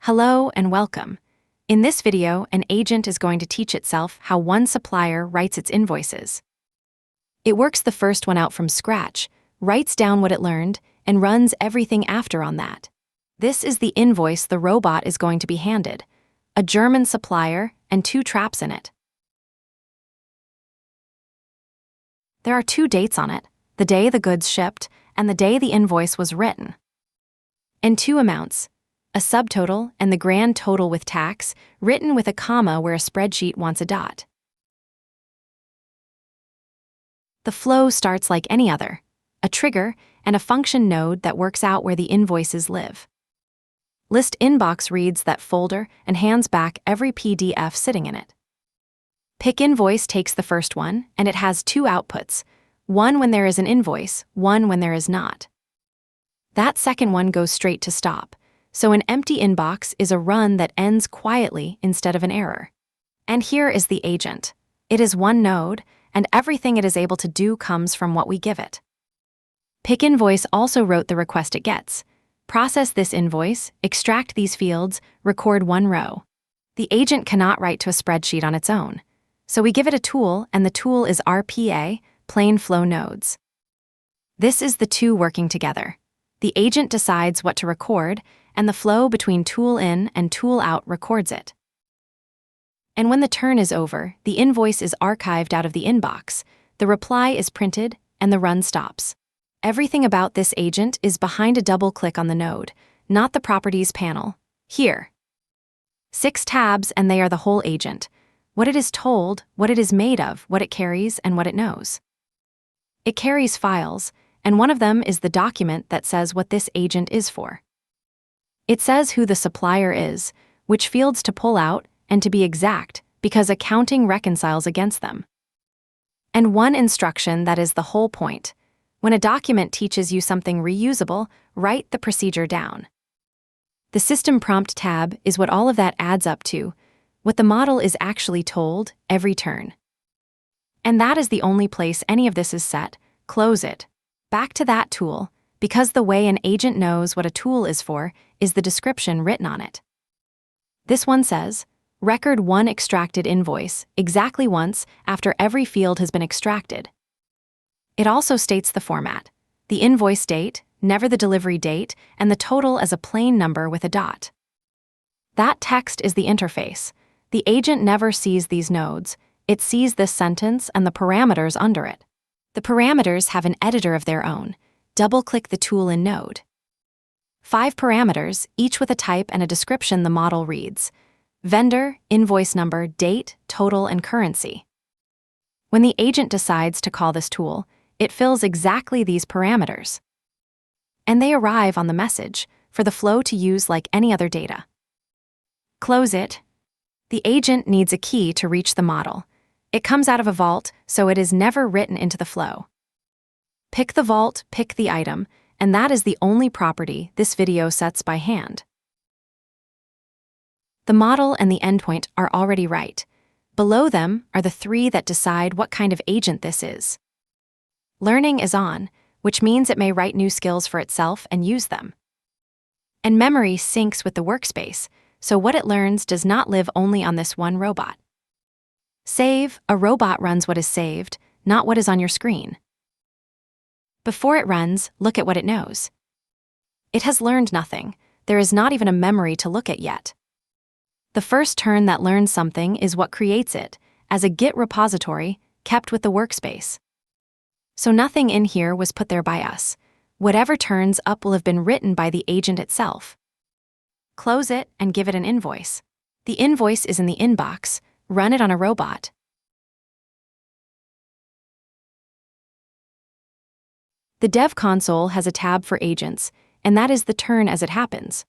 Hello and welcome. In this video, an agent is going to teach itself how one supplier writes its invoices. It works the first one out from scratch, writes down what it learned, and runs everything after on that. This is the invoice the robot is going to be handed, a German supplier and 2 traps in it. There are 2 dates on it, the day the goods shipped and the day the invoice was written. And 2 amounts, a subtotal and the grand total with tax, written with a comma where a spreadsheet wants a dot. The flow starts like any other, a trigger and a function node that works out where the invoices live. List inbox reads that folder and hands back every PDF sitting in it. Pick invoice takes the first one, and it has 2 outputs, one when there is an invoice, one when there is not. That second one goes straight to stop. So an empty inbox is a run that ends quietly instead of an error. And here is the agent. It is one node, and everything it is able to do comes from what we give it. Pick invoice also wrote the request it gets. Process this invoice, extract these fields, record 1 row. The agent cannot write to a spreadsheet on its own. So we give it a tool, and the tool is RPA, plain flow nodes. This is the 2 working together. The agent decides what to record, and the flow between tool in and tool out records it. And when the turn is over, the invoice is archived out of the inbox, the reply is printed, and the run stops. Everything about this agent is behind a double click on the node, not the properties panel. Here. 6 tabs, and they are the whole agent. What it is told, what it is made of, what it carries, and what it knows. It carries files, and one of them is the document that says what this agent is for. It says who the supplier is, which fields to pull out, and to be exact, because accounting reconciles against them. And one instruction that is the whole point. When a document teaches you something reusable, write the procedure down. The System Prompt tab is what all of that adds up to, what the model is actually told every turn. And that is the only place any of this is set. Close it. Back to that tool, because the way an agent knows what a tool is for is the description written on it. This one says, record 1 extracted invoice exactly once after every field has been extracted. It also states the format, the invoice date, never the delivery date, and the total as a plain number with a dot. That text is the interface. The agent never sees these nodes. It sees this sentence and the parameters under it. The parameters have an editor of their own. Double-click the tool in Node. 5 parameters, each with a type and a description the model reads. Vendor, invoice number, date, total, and currency. When the agent decides to call this tool, it fills exactly these parameters. And they arrive on the message for the flow to use like any other data. Close it. The agent needs a key to reach the model. It comes out of a vault, so it is never written into the flow. Pick the vault, pick the item, and that is the only property this video sets by hand. The model and the endpoint are already right. Below them are the 3 that decide what kind of agent this is. Learning is on, which means it may write new skills for itself and use them. And memory syncs with the workspace, so what it learns does not live only on this one robot. Save, a robot runs what is saved, not what is on your screen. Before it runs, look at what it knows. It has learned nothing. There is not even a memory to look at yet. The first turn that learns something is what creates it, as a Git repository, kept with the workspace. So nothing in here was put there by us. Whatever turns up will have been written by the agent itself. Close it and give it an invoice. The invoice is in the inbox. Run it on a robot. The Dev console has a tab for agents, and that is the turn as it happens.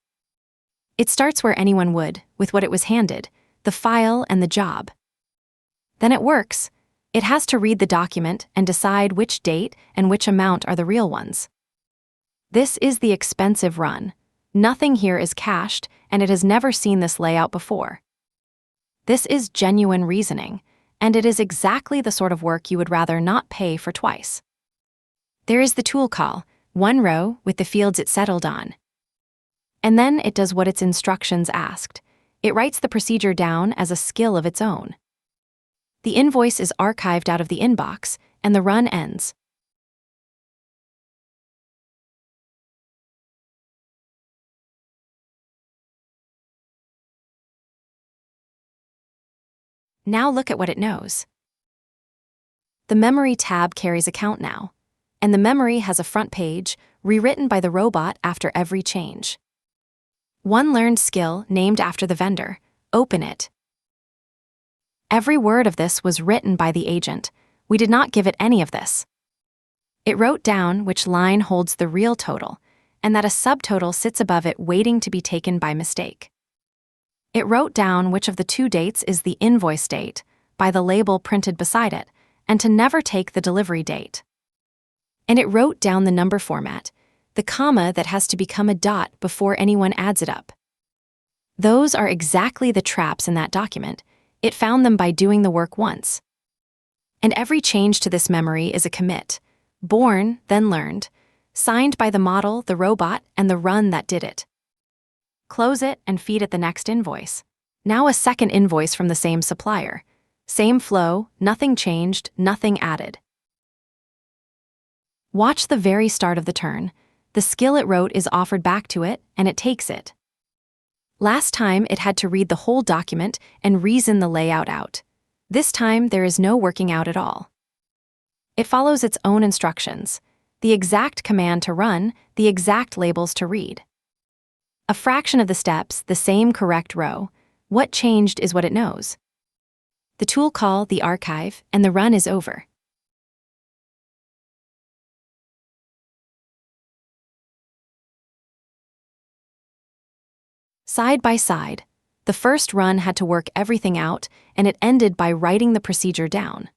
It starts where anyone would, with what it was handed, the file and the job. Then it works. It has to read the document and decide which date and which amount are the real ones. This is the expensive run. Nothing here is cached, and it has never seen this layout before. This is genuine reasoning, and it is exactly the sort of work you would rather not pay for twice. There is the tool call, 1 row with the fields it settled on. And then it does what its instructions asked. It writes the procedure down as a skill of its own. The invoice is archived out of the inbox, and the run ends. Now look at what it knows. The Memory tab carries account now, and the memory has a front page, rewritten by the robot after every change. One learned skill named after the vendor. Open it. Every word of this was written by the agent. We did not give it any of this. It wrote down which line holds the real total, and that a subtotal sits above it waiting to be taken by mistake. It wrote down which of the two dates is the invoice date, by the label printed beside it, and to never take the delivery date. And it wrote down the number format, the comma that has to become a dot before anyone adds it up. Those are exactly the traps in that document. It found them by doing the work once. And every change to this memory is a commit, born, then learned, signed by the model, the robot, and the run that did it. Close it and feed it the next invoice. Now a second invoice from the same supplier. Same flow, nothing changed, nothing added. Watch the very start of the turn. The skill it wrote is offered back to it, and it takes it. Last time it had to read the whole document and reason the layout out. This time there is no working out at all. It follows its own instructions, the exact command to run, the exact labels to read. A fraction of the steps, the same correct row. What changed is what it knows. The tool call, the archive, and the run is over. Side by side, the first run had to work everything out, and it ended by writing the procedure down.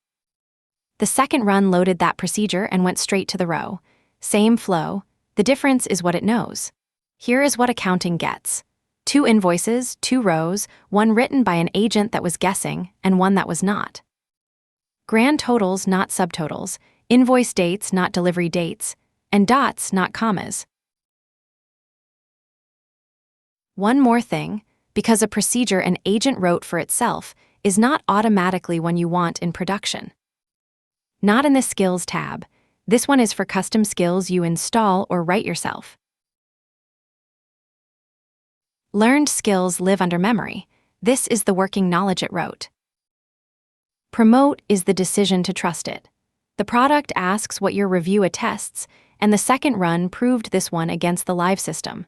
The second run loaded that procedure and went straight to the row. Same flow, the difference is what it knows. Here is what accounting gets. 2 invoices, 2 rows, one written by an agent that was guessing, and one that was not. Grand totals, not subtotals, invoice dates, not delivery dates, and dots, not commas. One more thing, because a procedure an agent wrote for itself is not automatically one you want in production. Not in the Skills tab. This one is for custom skills you install or write yourself. Learned skills live under memory. This is the working knowledge it wrote. Promote is the decision to trust it. The product asks what your review attests, and the second run proved this one against the live system.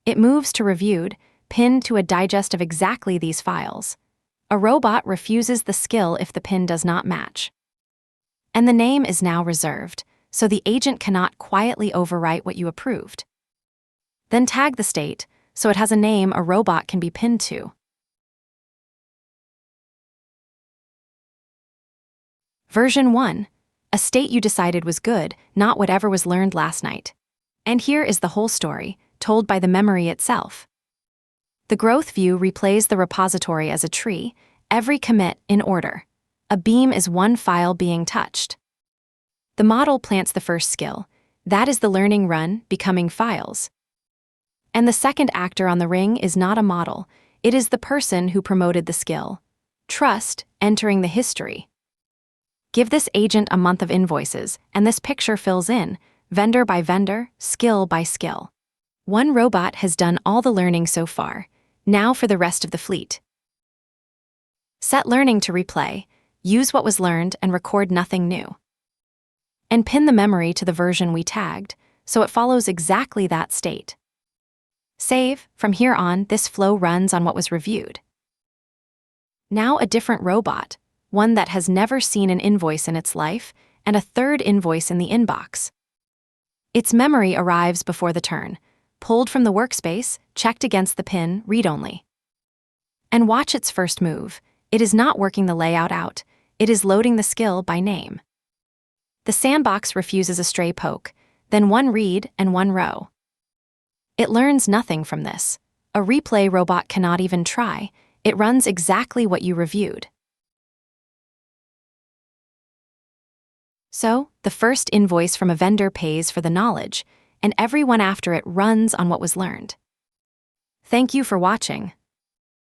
It moves to reviewed, pinned to a digest of exactly these files. A robot refuses the skill if the pin does not match. And the name is now reserved, so the agent cannot quietly overwrite what you approved. Then tag the state, so it has a name a robot can be pinned to. Version 1. A state you decided was good, not whatever was learned last night. And here is the whole story, told by the memory itself. The growth view replays the repository as a tree, every commit in order. A beam is one file being touched. The model plants the first skill. That is the learning run, becoming files. And the second actor on the ring is not a model. It is the person who promoted the skill. Trust, entering the history. Give this agent a month of invoices, and this picture fills in, vendor by vendor, skill by skill. One robot has done all the learning so far. Now for the rest of the fleet. Set learning to replay, use what was learned and record nothing new. And pin the memory to the version we tagged, so it follows exactly that state. Save. From here on, this flow runs on what was reviewed. Now a different robot, one that has never seen an invoice in its life, and a third invoice in the inbox. Its memory arrives before the turn, pulled from the workspace, checked against the pin, read-only. And watch its first move. It is not working the layout out, it is loading the skill by name. The sandbox refuses a stray poke, then one read and one row. It learns nothing from this. A replay robot cannot even try. It runs exactly what you reviewed. So, the first invoice from a vendor pays for the knowledge, and every one after it runs on what was learned. Thank you for watching.